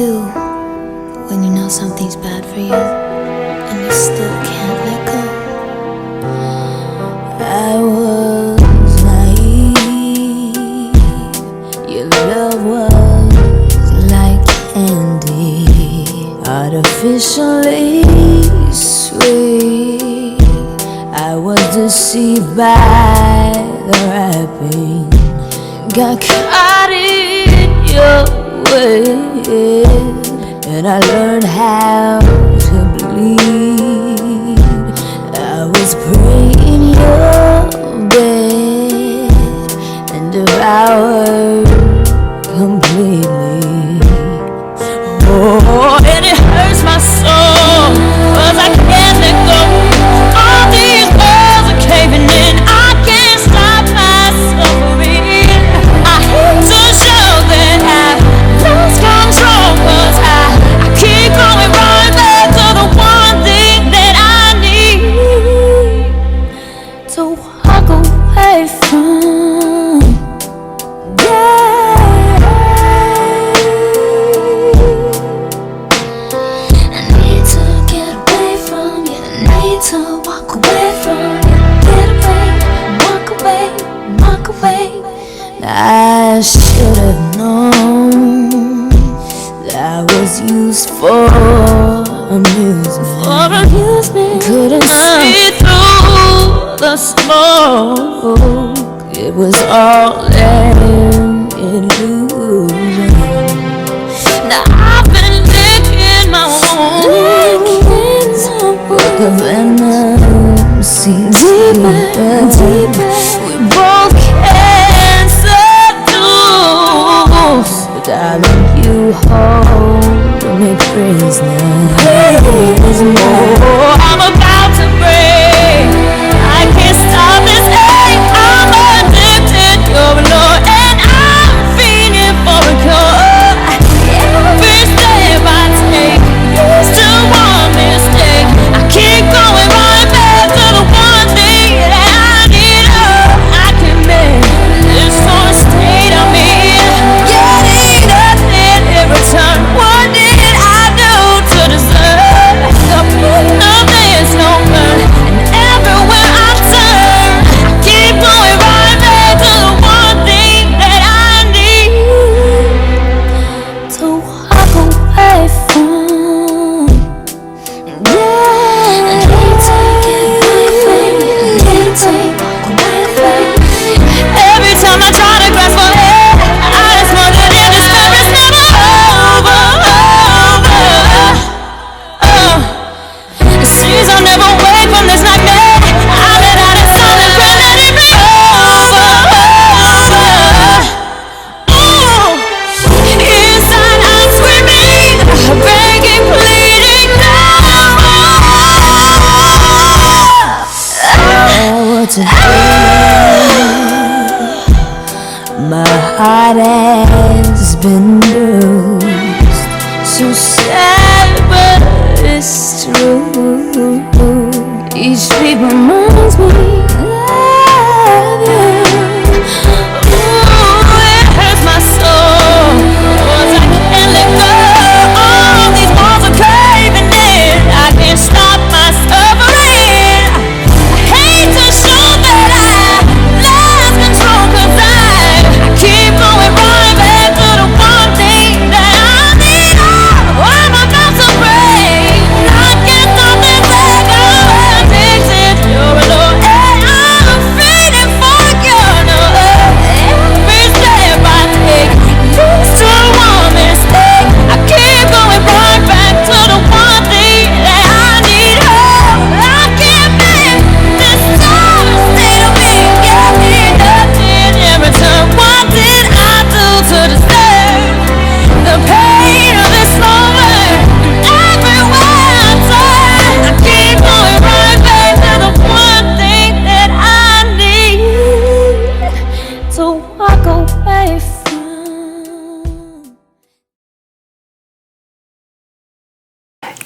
do when you know something's bad for you and you still can't let go? I was naive. Your love was like candy, artificially sweet. I was deceived by the wrapping, got caught in your web, and I learned how to bleed. I was praying in your bed and devoured completely. Oh, and it hurts my soul, 'cause I can't let go. All these walls are caving in, I can't stop my suffering. I hate to show that I lost control, 'cause I keep going right back to the one thing that I need to walk away from. Yeah, I need to get away from you. I need to walk away from you. Get away, walk away, walk away. I should have known that I was used for amusement. Couldn't see through the smoke. It was all an illusion. Now I've been licking my wounds, but the venom seems deeper and deeper. We both can't seduce, darling, you hold me prisoner. Oh, I'm about to break. I can't stop this ache. I'm addicted, you're alone, and I'm feeling for a cure. Every step I take is to one mistake. I keep going right back to the one thing that I need. Oh, I can make this sort of state I'm in, getting nothing in return. What did I do to deserve the pain of this no burn? And everywhere I turn, I keep going right back to the one thing that I need to walk away from. Yeah, I need to get away from you. I need to walk away from you. Every time I try to grasp for air, I just know that in this time it's never over. Oh, it seems I'll never wake from this nightmare. I let out a sound and pray that it be over. Oh, inside I'm screaming, begging, pleading now. Oh, what to do? My heart has been bruised, so sad, but it's true. Each beat reminds me of you. Ooh, it hurts my soul, 'cause I can't let go. All these walls are caving in, I can't stop my suffering. I hate to show that I lost control, 'cause I keep going right back to the one thing that I need. Oh, I'm about to break. I can't stop this echo. Addicted, you're alone, and I'm feeding for you. No, every step I take leads to one mistake. I keep going right back to the one thing that I need. Oh, I can't make this sort of state of me, getting nothing in return. What did I do to deserve the pain of this moment? Everywhere I turn, I keep going right back to the one thing that I need to walk away from.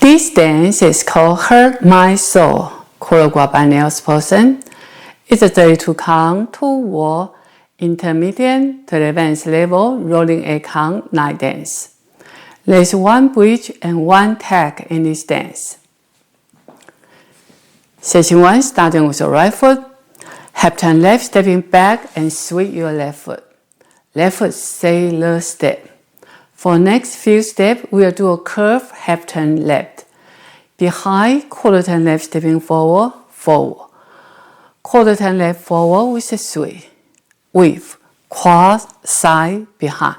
This dance is called Hurt My Soul, choreographed by Niels Poulsen. It's a 32 count, 2-wall, intermediate to advanced level rolling 8 count night dance. There's one bridge and one tag in this dance. Section 1, starting with your right foot. Half turn left, stepping back and sweep your left foot. Left foot sailor step. For next few steps, we'll do a curve half turn left. Behind, quarter turn left, stepping forward, forward. Quarter turn left, forward with a sweep. Weave, cross, side, behind.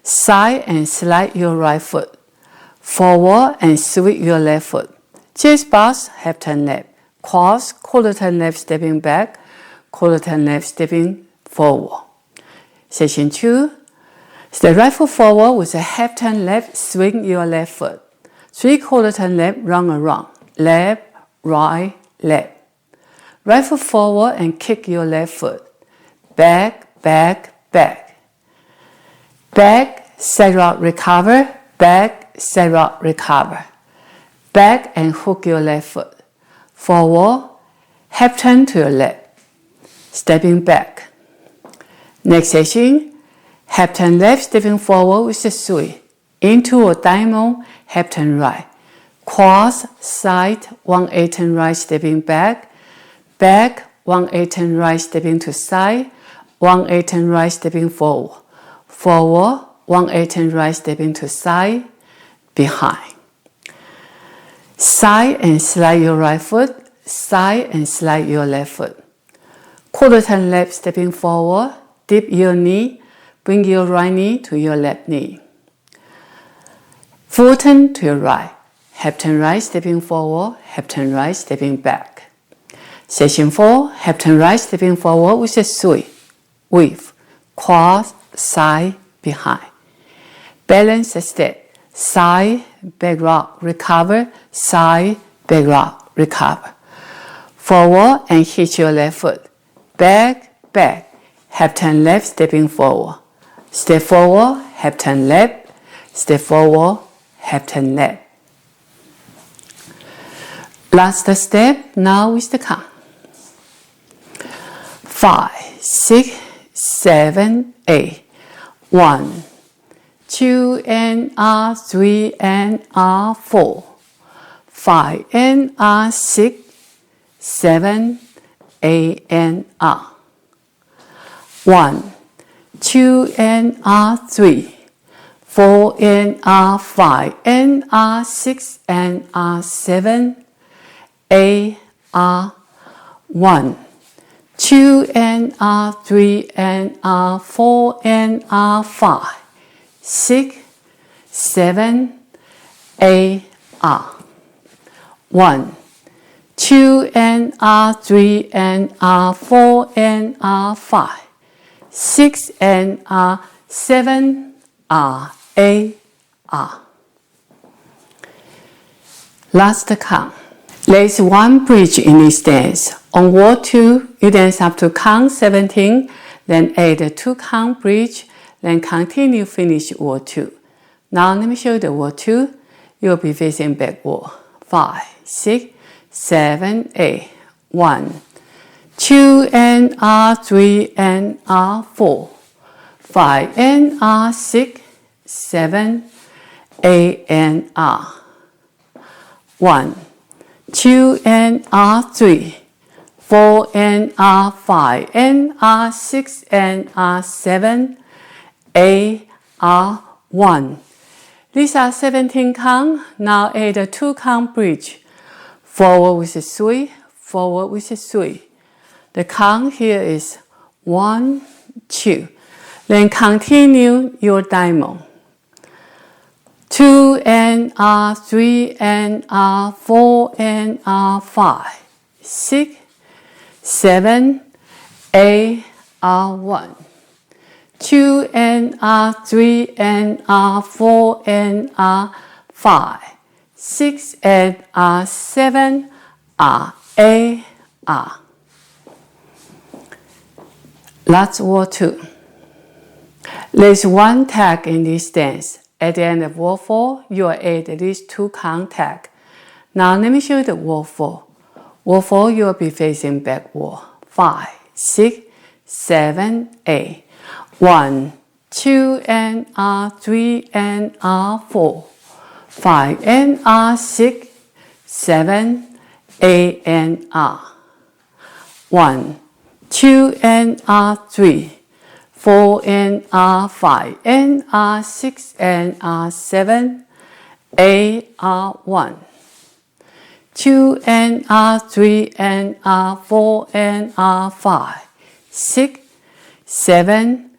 Side and slide your right foot. Forward and sweep your left foot. Chest box, half turn left. Cross, quarter turn left, stepping back. Quarter turn left, stepping forward. Section 2. Step right foot forward with a half turn left, swing your left foot. 3/4 turn left, run around. Left, right, left. Right foot forward and kick your left foot. Back, back, back. Back, side rock, recover. Back, side rock, recover. Back and hook your left foot. Forward, half turn to your left. Stepping back. Next section, half turn left, stepping forward with a sweep. Into a diamond, half turn right. Cross, side, 1/8 turn right, stepping back. Back, 1/8 turn right, stepping to side. 1/8 turn right, stepping forward. Forward, 1/8 turn right, stepping to side. Behind. Side and slide your right foot. Side and slide your left foot. Quarter turn left, stepping forward. Dip your knee. Bring your right knee to your left knee. Full turn to your right. Half turn right, stepping forward. Half turn right, stepping back. Section 4. Half turn right, stepping forward with a sweep. Weave. Cross, side, behind. Balance a step. Side, back rock, recover. Side, back rock, recover. Forward and hit your left foot. Back, back. Half turn left, stepping forward. Step forward, half turn left. Step forward, half turn left. Last step, now with the count. 5, 6, 7, 8. 1, 2 and R, 3 and R, 4. 5 and R, 6, 7, 8 and R. 1, 2 and R, 3. 4 and R, 5 and R, 6 and R, 7, 8 R, 1, 2 and R, 3 and R, 4 and R, 5, 6, 7, 8 R. 1, 2 and R, 3 and R, 4 and R, 5, 6 and R, 7 R, 8 R. Last count. There's one bridge in this dance. On wall 2, you dance up to count 17, then add a 2 count bridge, then continue finish wall 2. Now let me show you the wall 2. You'll be facing back wall. 5, 6, 7, 8. 1, 2 and R, 3 and R, 4. 5 and R, 6, 7, 8 and R. 1, 2 and R, 3. 4 and R, 5 and R, 6 and R, 7, 8 R, 1. These are 17 count. Now add a 2 count bridge. Forward with a sweep, forward with a sweep. The count here is 1, 2. Then continue your diamond. 2 and R, 3 and R, 4 and R, 5, 6, 7, 8 R, 1. 2 and R, 3 and R, 4 and R, 5, 6 and R, 7 R, 8 R. That's wall 2. There's one tag in this dance. At the end of wall 4, you will add at least 2 count tag. Now let me show you the wall 4. Wall 4, you will be facing back wall. 5, 6, 7, 8. 1, 2 and R, 3 and R, 4, 5 and R, 6, 7, 8 and R. 1, 2 and R, 3, 4 and R, 5 and R, 6 and R, 7, 8 R, 1. 2 and R, 3 and R, 4 and R, 5, 6, 7,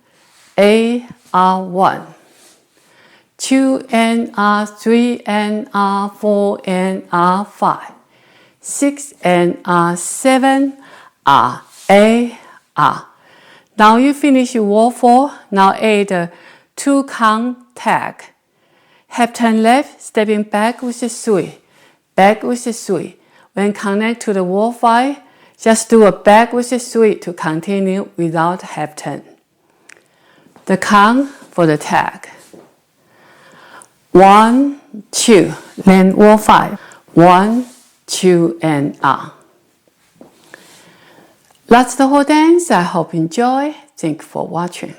8 R, 1. 2 and R, 3 and R, 4 and R, 5, 6 and R, 7 R, 8 R. Now you finish your wall 4. Now add the 2 count tag. Half turn left, stepping back with the 3. Back with the 3. When connect to the wall 5, just do a back with the 3 to continue without half turn. The count for the tag. 1, 2, then wall 5. 1, 2, and R. That's the whole dance. I hope you enjoy. Thank you for watching.